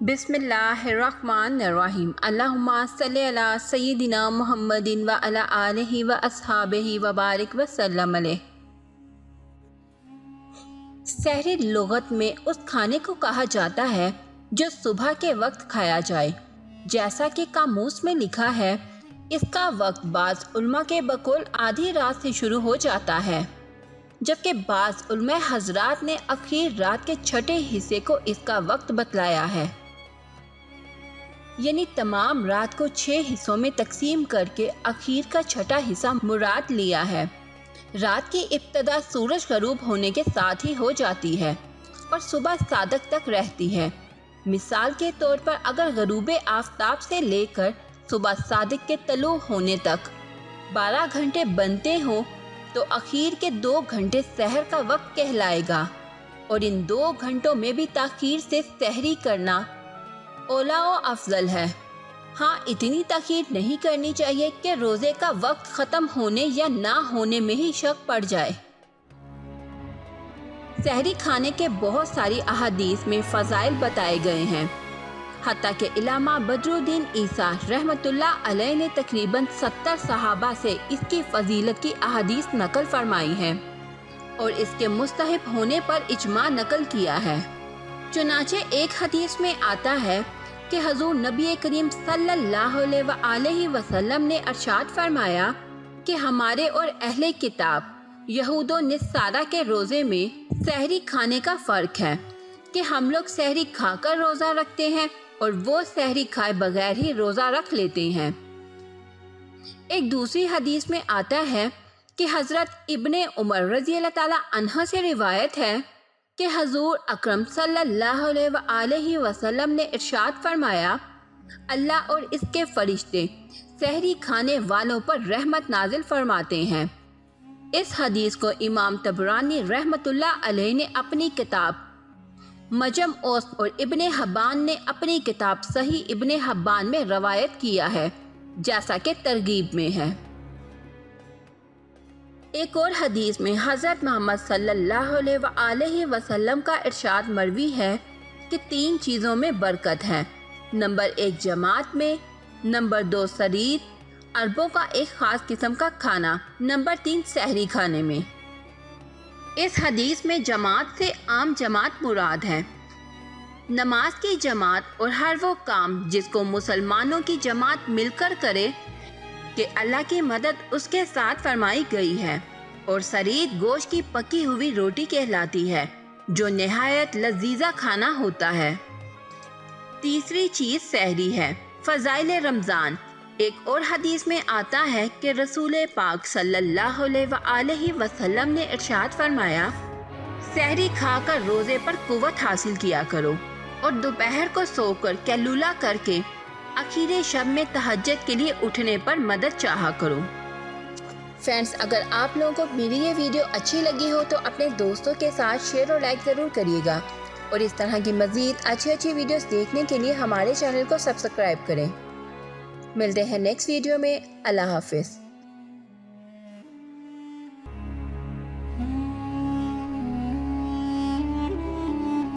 بسم اللہ الرحمن الرحیم اللہم صلی علی سیدنا محمد و علی آلہ و اصحابہ و بارک وسلم علیہ۔ سحری لغت میں اس کھانے کو کہا جاتا ہے جو صبح کے وقت کھایا جائے، جیسا کہ قاموس میں لکھا ہے اس کا وقت بعض علماء کے بقول آدھی رات سے شروع ہو جاتا ہے، جبکہ بعض علماء حضرات نے اخیر رات کے چھٹے حصے کو اس کا وقت بتلایا ہے، یعنی تمام رات کو 6 حصوں میں تقسیم کر کے اخیر کا چھٹا حصہ مراد لیا ہے۔ رات کی ابتدا سورج غروب ہونے کے ساتھ ہی ہو جاتی ہے اور صبح صادق تک رہتی ہے۔ مثال کے طور پر اگر غروب آفتاب سے لے کر صبح صادق کے طلوع ہونے تک 12 گھنٹے بنتے ہوں تو اخیر کے 2 گھنٹے سحر کا وقت کہلائے گا، اور ان 2 گھنٹوں میں بھی تاخیر سے سحری کرنا اولا و افضل ہے۔ ہاں، اتنی تاخیر نہیں کرنی چاہیے کہ روزے کا وقت ختم ہونے یا نہ ہونے میں ہی شک پڑ جائے۔ سحری کھانے کے بہت ساری احادیث میں فضائل بتائے گئے ہیں، حتیٰ کہ علامہ بدر الدین عیسیٰ رحمۃ اللہ علیہ نے تقریباً 70 صحابہ سے اس کی فضیلت کی احادیث نقل فرمائی ہیں اور اس کے مستحب ہونے پر اجماع نقل کیا ہے۔ چنانچہ ایک حدیث میں آتا ہے کہ حضور نبی کریم صلی اللہ علیہ وآلہ وسلم نے ارشاد فرمایا کہ ہمارے اور اہل کتاب یہود و نصارہ کے روزے میں سحری کھانے کا فرق ہے کہ ہم لوگ سحری کھا کر روزہ رکھتے ہیں اور وہ سحری کھائے بغیر ہی روزہ رکھ لیتے ہیں۔ ایک دوسری حدیث میں آتا ہے کہ حضرت ابن عمر رضی اللہ تعالیٰ عنہ سے روایت ہے کہ حضور اکرم صلی اللہ علیہ وآلہ وسلم نے ارشاد فرمایا، اللہ اور اس کے فرشتے سحری کھانے والوں پر رحمت نازل فرماتے ہیں۔ اس حدیث کو امام طبرانی رحمۃ اللہ علیہ نے اپنی کتاب معجم اوسط اور ابن حبان نے اپنی کتاب صحیح ابن حبان میں روایت کیا ہے، جیسا کہ ترغیب میں ہے۔ ایک اور حدیث میں حضرت محمد صلی اللہ علیہ وآلہ وسلم کا ارشاد مروی ہے کہ 3 چیزوں میں برکت ہے۔ نمبر 1 جماعت میں، نمبر 2 سرید عربوں کا ایک خاص قسم کا کھانا، نمبر 3 سحری کھانے میں۔ اس حدیث میں جماعت سے عام جماعت مراد ہے، نماز کی جماعت اور ہر وہ کام جس کو مسلمانوں کی جماعت مل کر کرے کہ اللہ کی مدد اس کے ساتھ فرمائی گئی ہے، اور سرید گوشت کی پکی ہوئی روٹی کہلاتی ہے جو نہایت لذیذہ کھانا ہوتا ہے۔ تیسری چیز سحری ہے۔ فضائل رمضان۔ ایک اور حدیث میں آتا ہے کہ رسول پاک صلی اللہ علیہ وآلہ وسلم نے ارشاد فرمایا، سحری کھا کر روزے پر قوت حاصل کیا کرو اور دوپہر کو سو کر قیلولہ کر کے آخر شب میں تہجد کے لیے اٹھنے پر مدد چاہا کرو۔ فرینڈز، اگر آپ لوگوں کو میری یہ ویڈیو اچھی لگی ہو تو اپنے دوستوں کے ساتھ شیئر اور لائک ضرور کریے گا، اور اس طرح کی مزید اچھی ویڈیوز دیکھنے کے لیے ہمارے چینل کو سبسکرائب کریں۔ ملتے ہیں نیکسٹ ویڈیو میں۔ اللہ حافظ۔